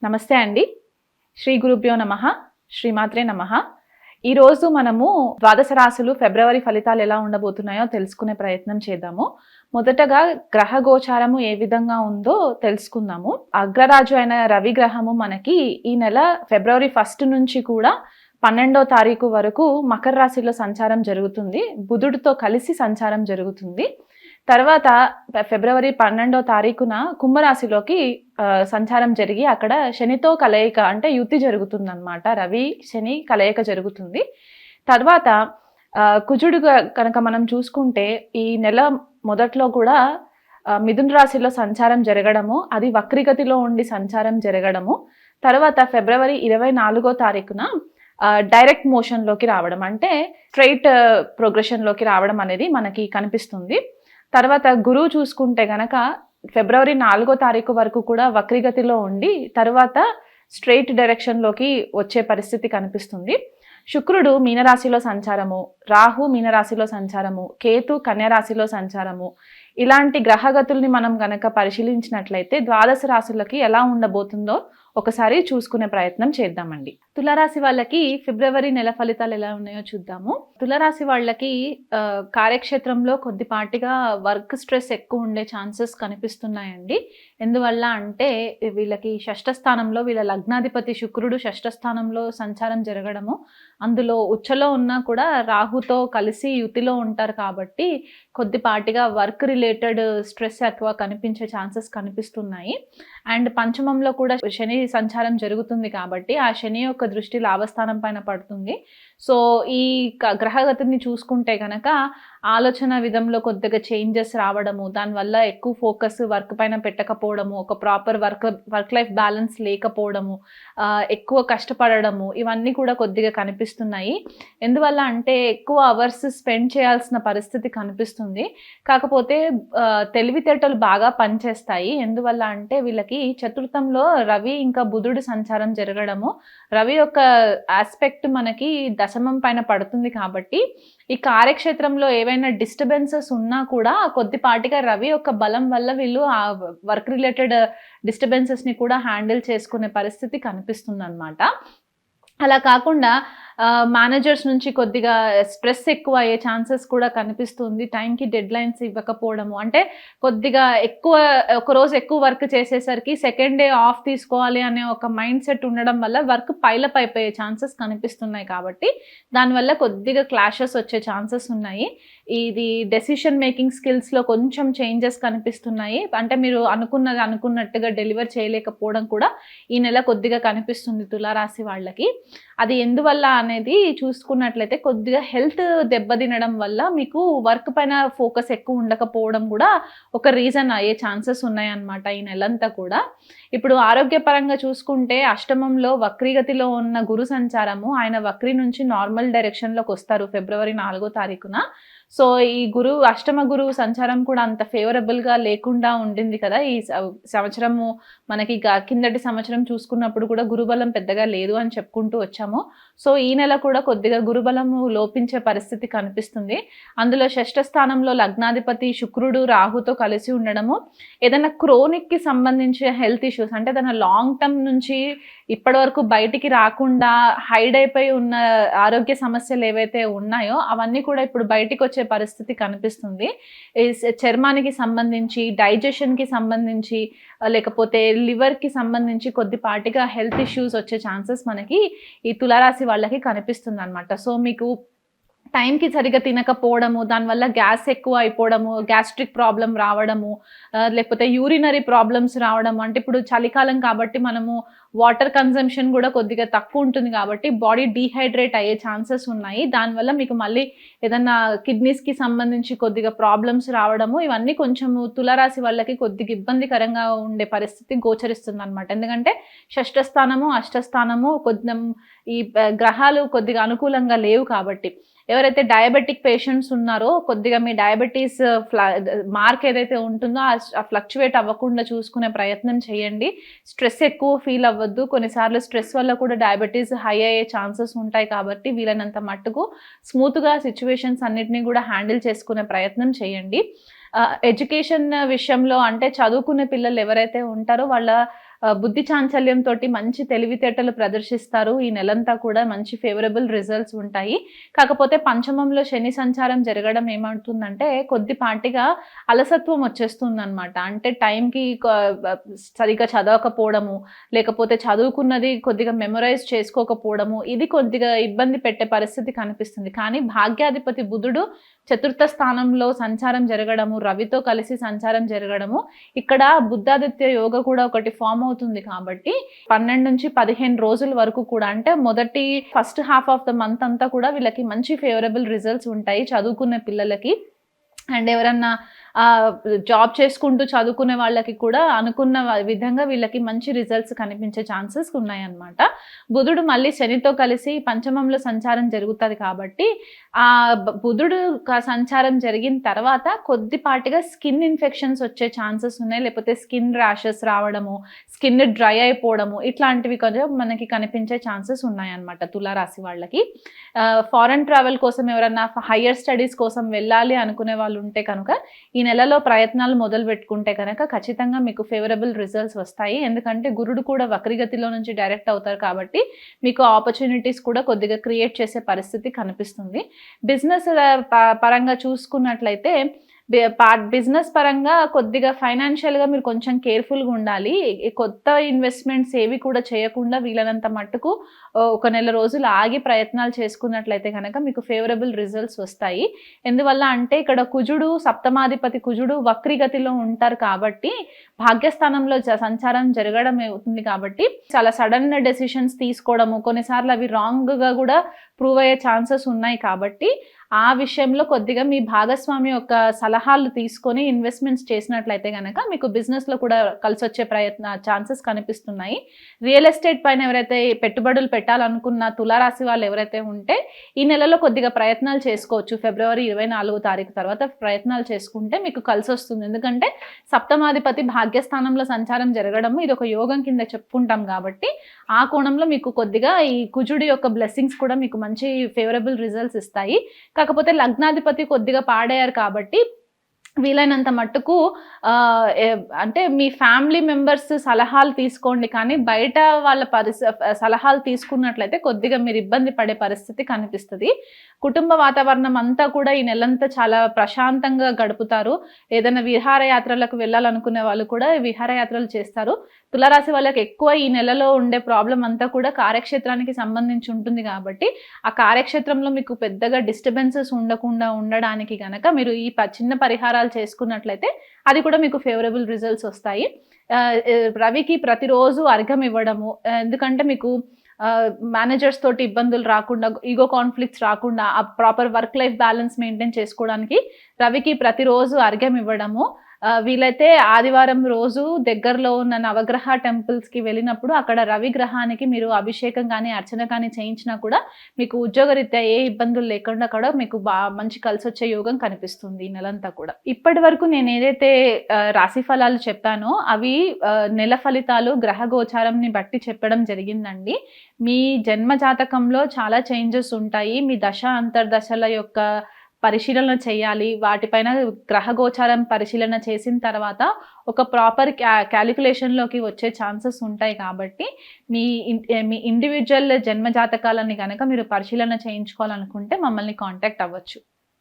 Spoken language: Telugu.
నమస్తే అండి. శ్రీ గురుభ్యో నమః. శ్రీమాత్రే నమః. ఈరోజు మనము ద్వాదశ రాశులు ఫిబ్రవరి ఫలితాలు ఎలా ఉండబోతున్నాయో తెలుసుకునే ప్రయత్నం చేద్దాము. మొదటగా గ్రహ గోచారము ఏ విధంగా ఉందో తెలుసుకుందాము. అగ్రరాజు అయిన రవి గ్రహము మనకి ఈ నెల ఫిబ్రవరి 1 నుంచి కూడా 12వ తారీఖు వరకు మకర రాశిలో సంచారం జరుగుతుంది. బుధుడితో కలిసి సంచారం జరుగుతుంది. తర్వాత ఫిబ్రవరి 12వ తారీఖున కుంభరాశిలోకి సంచారం జరిగి అక్కడ శనితో కలయిక అంటే యుతి జరుగుతుందన్నమాట. రవి శని కలయిక జరుగుతుంది. తర్వాత కుజుడు కనుక మనం చూసుకుంటే ఈ నెల మొదట్లో కూడా మిథున రాశిలో సంచారం జరగడము, అది వక్రిగతిలో ఉండి సంచారం జరగడము, తర్వాత ఫిబ్రవరి 24వ తారీఖున డైరెక్ట్ మోషన్లోకి రావడం అంటే స్ట్రైట్ ప్రోగ్రెషన్లోకి రావడం అనేది మనకి కనిపిస్తుంది. తర్వాత గురువు చూసుకుంటే గనక ఫిబ్రవరి 4వ తారీఖు వరకు కూడా వక్రిగతిలో ఉండి తర్వాత స్ట్రైట్ డైరెక్షన్లోకి వచ్చే పరిస్థితి కనిపిస్తుంది. శుక్రుడు మీనరాశిలో సంచారము, రాహు మీనరాశిలో సంచారము, కేతు కన్యరాశిలో సంచారము, ఇలాంటి గ్రహగతుల్ని మనం గనక పరిశీలించినట్లయితే ద్వాదశ రాశులకి ఎలా ఉండబోతుందో ఒకసారి చూసుకునే ప్రయత్నం చేద్దామండి. తులారాశి వాళ్ళకి ఫిబ్రవరి నెల ఫలితాలు ఎలా ఉన్నాయో చూద్దాము. తులారాశి వాళ్ళకి కార్యక్షేత్రంలో కొద్దిపాటిగా వర్క్ స్ట్రెస్ ఎక్కువ ఉండే ఛాన్సెస్ కనిపిస్తున్నాయండి. ఎందువల్ల అంటే వీళ్ళకి షష్ఠ స్థానంలో వీళ్ళ లగ్నాధిపతి శుక్రుడు షష్ఠ స్థానంలో సంచారం జరగడము, అందులో ఉచ్చలో ఉన్నా కూడా రాహుతో కలిసి యుతిలో ఉంటారు కాబట్టి కొద్దిపాటిగా వర్క్ రిలేటెడ్ స్ట్రెస్ ఎక్కువ కనిపించే ఛాన్సెస్ కనిపిస్తున్నాయి. అండ్ పంచమంలో కూడా శని సంచారం జరుగుతుంది కాబట్టి ఆ శని యొక్క దృష్టి లాభస్థానం పైన పడుతుంది. సో ఈ గ్రహగతిని చూసుకుంటే కనుక ఆలోచన విధంలో కొద్దిగా చేంజెస్ రావడము, దానివల్ల ఎక్కువ ఫోకస్ వర్క్ పైన పెట్టకపోవడము, ఒక ప్రాపర్ వర్క్ లైఫ్ బ్యాలెన్స్ లేకపోవడము, ఎక్కువ కష్టపడము, ఇవన్నీ కూడా కొద్దిగా కనిపిస్తున్నాయి. ఎందువల్ల అంటే ఎక్కువ అవర్స్ స్పెండ్ చేయాల్సిన పరిస్థితి కనిపిస్తుంది. కాకపోతే తెలివితేటలు బాగా పనిచేస్తాయి. ఎందువల్ల అంటే వీళ్ళకి చతుర్థంలో రవి ఇంకా బుధుడు సంచారం జరగడము, రవి యొక్క ఆస్పెక్ట్ మనకి దశమం పైన పడుతుంది కాబట్టి ఈ కార్యక్షేత్రంలో ఏవైనా డిస్టర్బెన్సెస్ ఉన్నా కూడా కొద్దిపాటిగా రవి యొక్క బలం వల్ల వీళ్ళు ఆ వర్క్ రిలేటెడ్ డిస్టర్బెన్సెస్ని కూడా హ్యాండిల్ చేసుకునే పరిస్థితి కనిపిస్తుంది అన్నమాట. అలా కాకుండా మేనేజర్స్ నుంచి కొద్దిగా స్ట్రెస్ ఎక్కువ అయ్యే ఛాన్సెస్ కూడా కనిపిస్తుంది. టైంకి డెడ్ లైన్స్ ఇవ్వకపోవడము, అంటే కొద్దిగా ఒకరోజు ఎక్కువ వర్క్ చేసేసరికి సెకండ్ డే ఆఫ్ తీసుకోవాలి అనే ఒక మైండ్ సెట్ ఉండడం వల్ల వర్క్ పైలప్ అయిపోయే ఛాన్సెస్ కనిపిస్తున్నాయి. కాబట్టి దానివల్ల కొద్దిగా క్లాషెస్ వచ్చే ఛాన్సెస్ ఉన్నాయి. ఇది డెసిషన్ మేకింగ్ స్కిల్స్లో కొంచెం చేంజెస్ కనిపిస్తున్నాయి. అంటే మీరు అనుకున్నట్టుగా డెలివర్ చేయలేకపోవడం కూడా ఈ నెల కొద్దిగా కనిపిస్తుంది తులారాశి వాళ్ళకి. అది ఎందువల్ల అనేది చూసుకున్నట్లయితే కొద్దిగా హెల్త్ దెబ్బతినడం వల్ల మీకు వర్క్ పైన ఫోకస్ ఎక్కువ ఉండకపోవడం కూడా ఒక రీజన్ అయ్యే ఛాన్సెస్ ఉన్నాయన్నమాట ఈ నెలంతా కూడా. ఇప్పుడు ఆరోగ్యపరంగా చూసుకుంటే అష్టమంలో వక్రీగతిలో ఉన్న గురు సంచారము, ఆయన వక్రీ నుంచి నార్మల్ డైరెక్షన్లోకి వస్తారు ఫిబ్రవరి 4వ తారీఖున. సో ఈ అష్టమ గురువు సంచారం కూడా అంత ఫేవరబుల్గా లేకుండా ఉండింది కదా ఈ సంవత్సరము. మనకి కిందటి సంవత్సరం చూసుకున్నప్పుడు కూడా గురుబలం పెద్దగా లేదు అని చెప్పుకుంటూ వచ్చాము. సో ఈ నెల కూడా కొద్దిగా గురుబలము లోపించే పరిస్థితి కనిపిస్తుంది. అందులో షష్ఠ స్థానంలో లగ్నాధిపతి శుక్రుడు రాహుతో కలిసి ఉండడము, ఏదైనా క్రోనిక్కి సంబంధించిన హెల్త్ ఇష్యూస్ అంటే తన లాంగ్ టర్మ్ నుంచి ఇప్పటి వరకు బయటికి రాకుండా హైడ్ అయిపోయి ఉన్న ఆరోగ్య సమస్యలు ఏవైతే ఉన్నాయో అవన్నీ కూడా ఇప్పుడు బయటికి వచ్చే పరిస్థితి కనిపిస్తుంది. చర్మానికి సంబంధించి, డైజెషన్కి సంబంధించి, లేకపోతే లివర్కి సంబంధించి కొద్దిపాటిగా హెల్త్ ఇష్యూస్ వచ్చే ఛాన్సెస్ మనకి ఈ తులారాశి వాళ్ళకి కనిపిస్తుంది అనమాట. సో మీకు టైంకి సరిగ్గా తినకపోవడము, దానివల్ల గ్యాస్ ఎక్కువ అయిపోవడము, గ్యాస్ట్రిక్ ప్రాబ్లం రావడము, లేకపోతే యూరినరీ ప్రాబ్లమ్స్ రావడము. అంటే ఇప్పుడు చలికాలం కాబట్టి మనము వాటర్ కన్జంప్షన్ కూడా కొద్దిగా తక్కువ ఉంటుంది కాబట్టి బాడీ డీహైడ్రేట్ అయ్యే ఛాన్సెస్ ఉన్నాయి. దానివల్ల మీకు మళ్ళీ ఏదన్నా కిడ్నీస్కి సంబంధించి కొద్దిగా ప్రాబ్లమ్స్ రావడము, ఇవన్నీ కొంచెము తులారాశి వాళ్ళకి కొద్దిగా ఇబ్బందికరంగా ఉండే పరిస్థితి గోచరిస్తుంది అనమాట. ఎందుకంటే షష్ఠ స్థానము, అష్టస్థానము కొంచెం ఈ గ్రహాలు కొద్దిగా అనుకూలంగా లేవు కాబట్టి. ఎవరైతే డయాబెటిక్ పేషెంట్స్ ఉన్నారో కొద్దిగా మీ డయాబెటీస్ మార్క్ ఏదైతే ఉంటుందో ఆ ఫ్లక్చువేట్ అవ్వకుండా చూసుకునే ప్రయత్నం చేయండి. స్ట్రెస్ ఎక్కువ ఫీల్ అవ్వద్దు. కొన్నిసార్లు స్ట్రెస్ వల్ల కూడా డయాబెటీస్ హై అయ్యే ఛాన్సెస్ ఉంటాయి కాబట్టి వీలైనంత మట్టుకు స్మూత్గా సిచ్యువేషన్స్ అన్నిటినీ కూడా హ్యాండిల్ చేసుకునే ప్రయత్నం చేయండి. ఎడ్యుకేషన్ విషయంలో అంటే చదువుకునే పిల్లలు ఎవరైతే ఉంటారో వాళ్ళ బుద్ధి చాంచల్యంతో మంచి తెలివితేటలు ప్రదర్శిస్తారు. ఈ నెలంతా కూడా మంచి ఫేవరబుల్ రిజల్ట్స్ ఉంటాయి. కాకపోతే పంచమంలో శని సంచారం జరగడం ఏమవుతుందంటే కొద్దిపాటిగా అలసత్వం వచ్చేస్తుందనమాట. అంటే టైంకి సరిగ్గా చదవకపోవడము, లేకపోతే చదువుకున్నది కొద్దిగా మెమరైజ్ చేసుకోకపోవడము, ఇది కొద్దిగా ఇబ్బంది పెట్టే పరిస్థితి కనిపిస్తుంది. కానీ భాగ్యాధిపతి బుధుడు చతుర్థ స్థానంలో సంచారం జరగడము, రవితో కలిసి సంచారం జరగడము, ఇక్కడ బుద్ధాదిత్య యోగ కూడా ఒకటి ఫామ్ అవుతుంది కాబట్టి 12-15 రోజుల వరకు కూడా, అంటే first half of the month అంతా కూడా వీళ్ళకి మంచి ఫేవరబుల్ రిజల్ట్స్ ఉంటాయి చదువుకునే పిల్లలకి. అండ్ ఎవరన్నా జాబ్ చేసుకుంటూ చదువుకునే వాళ్ళకి కూడా అనుకున్న విధంగా వీళ్ళకి మంచి రిజల్ట్స్ కనిపించే ఛాన్సెస్ ఉన్నాయన్నమాట. బుధుడు మళ్ళీ శనితో కలిసి పంచమంలో సంచారం జరుగుతుంది కాబట్టి ఆ బుధుడు సంచారం జరిగిన తర్వాత కొద్దిపాటిగా స్కిన్ ఇన్ఫెక్షన్స్ వచ్చే ఛాన్సెస్ ఉన్నాయి. లేకపోతే స్కిన్ ర్యాషెస్ రావడము, స్కిన్ డ్రై అయిపోవడము, ఇట్లాంటివి కొంచెం మనకి కనిపించే ఛాన్సెస్ ఉన్నాయన్నమాట తులారాశి వాళ్ళకి. ఫారెన్ ట్రావెల్ కోసం ఎవరన్నా హయ్యర్ స్టడీస్ కోసం వెళ్ళాలి అనుకునే వాళ్ళు ఉంటే కనుక ఈ నెలలో ప్రయత్నాలు మొదలు పెట్టుకుంటే కనుక ఖచ్చితంగా మీకు ఫేవరబుల్ రిజల్ట్స్ వస్తాయి. ఎందుకంటే గురుడు కూడా వక్రగతిలో నుంచి డైరెక్ట్ అవుతారు కాబట్టి మీకు ఆపర్చునిటీస్ కూడా కొద్దిగా క్రియేట్ చేసే పరిస్థితి కనిపిస్తుంది. బిజినెస్ పరంగా చూసుకున్నట్లయితే బిజినెస్ పరంగా కొద్దిగా ఫైనాన్షియల్గా మీరు కొంచెం కేర్ఫుల్గా ఉండాలి. కొత్త ఇన్వెస్ట్మెంట్స్ ఏవి కూడా చేయకుండా వీలైనంత మట్టుకు ఒక నెల రోజులు ఆగి ప్రయత్నాలు చేసుకున్నట్లయితే కనుక మీకు ఫేవరబుల్ రిజల్ట్స్ వస్తాయి. ఎందువల్ల అంటే ఇక్కడ కుజుడు, సప్తమాధిపతి కుజుడు వక్రిగతిలో ఉంటారు కాబట్టి భాగ్యస్థానంలో సంచారం జరగడం అవుతుంది కాబట్టి చాలా సడన్ డెసిషన్స్ తీసుకోవడము, కొన్నిసార్లు అవి రాంగ్గా కూడా ప్రూవ్ అయ్యే ఛాన్సెస్ ఉన్నాయి. కాబట్టి ఆ విషయంలో కొద్దిగా మీ భాగస్వామి యొక్క సలహాలు తీసుకొని ఇన్వెస్ట్మెంట్స్ చేసినట్లయితే కనుక మీకు బిజినెస్లో కూడా కలిసి వచ్చే ఛాన్సెస్ కనిపిస్తున్నాయి. రియల్ ఎస్టేట్ పైన ఎవరైతే పెట్టుబడులు పెట్టాలనుకున్న తులారాశి వాళ్ళు ఎవరైతే ఉంటే ఈ నెలలో కొద్దిగా ప్రయత్నాలు చేసుకోవచ్చు. ఫిబ్రవరి 24వ తారీఖు తర్వాత ప్రయత్నాలు చేసుకుంటే మీకు కలిసి వస్తుంది. ఎందుకంటే సప్తమాధిపతి భాగ్యస్థానంలో సంచారం జరగడము ఇది ఒక యోగం కింద చెప్పుకుంటాం కాబట్టి ఆ కోణంలో మీకు కొద్దిగా ఈ కుజుడి యొక్క బ్లెస్సింగ్స్ కూడా మీకు మంచి ఫేవరబుల్ రిజల్ట్స్ ఇస్తాయి. కాకపోతే లగ్నాధిపతి కొద్దిగా పాడయ్యారు కాబట్టి వీలైనంత మట్టుకు అంటే మీ ఫ్యామిలీ మెంబర్స్ సలహాలు తీసుకోండి, కానీ బయట వాళ్ళ సలహాలు తీసుకున్నట్లయితే కొద్దిగా మీరు ఇబ్బంది పడే పరిస్థితి కనిపిస్తుంది. కుటుంబ వాతావరణం అంతా కూడా ఈ నెలంతా చాలా ప్రశాంతంగా గడుపుతారు. ఏదైనా విహారయాత్రలకు వెళ్ళాలనుకునే వాళ్ళు కూడా విహారయాత్రలు చేస్తారు. తులారాశి వాళ్ళకి ఎక్కువ ఈ నెలలో ఉండే ప్రాబ్లం అంతా కూడా కార్యక్షేత్రానికి సంబంధించి ఉంటుంది కాబట్టి ఆ కార్యక్షేత్రంలో మీకు పెద్దగా డిస్టర్బెన్సెస్ ఉండకుండా ఉండడానికి కనుక మీరు ఈ చిన్న పరిహారాలు చేసుకున్నట్లయితే అది కూడా మీకు ఫేవరబుల్ రిజల్ట్స్ వస్తాయి. రవికి ప్రతిరోజు అర్ఘ్యం ఇవ్వడము, ఎందుకంటే మీకు మేనేజర్స్ తోటి ఇబ్బందులు రాకుండా, ఈగో కాన్ఫ్లిక్ట్స్ రాకుండా ఆ proper work life balance maintain చేసుకోవడానికి రవికి ప్రతిరోజు అర్ఘ్యం ఇవ్వడము, వీలైతే ఆదివారం రోజు దగ్గరలో ఉన్న నవగ్రహ టెంపుల్స్కి వెళ్ళినప్పుడు అక్కడ రవి గ్రహానికి మీరు అభిషేకం కానీ అర్చన కానీ చేయించినా కూడా మీకు ఉద్యోగరీత్యా ఏ ఇబ్బందులు లేకుండా కూడా మీకు మంచి కలిసి వచ్చే యోగం కనిపిస్తుంది ఈ నెలంతా కూడా. ఇప్పటి వరకు నేను ఏదైతే రాశి ఫలాలు చెప్పానో అవి నెల ఫలితాలు గ్రహ గోచారంని బట్టి చెప్పడం జరిగిందండి. మీ జన్మ జాతకంలో చాలా చేంజెస్ ఉంటాయి. మీ దశ అంతర్దశల యొక్క పరిశీలన చేయాలి. వాటిపైన గ్రహ గోచారం పరిశీలన చేసిన తర్వాత ఒక ప్రాపర్ క్యాలిక్యులేషన్లోకి వచ్చే ఛాన్సెస్ ఉంటాయి. కాబట్టి మీ ఇండివిజువల్ జన్మ జాతకాలని కనుక మీరు పరిశీలన చేయించుకోవాలనుకుంటే మమ్మల్ని కాంటాక్ట్ అవ్వచ్చు.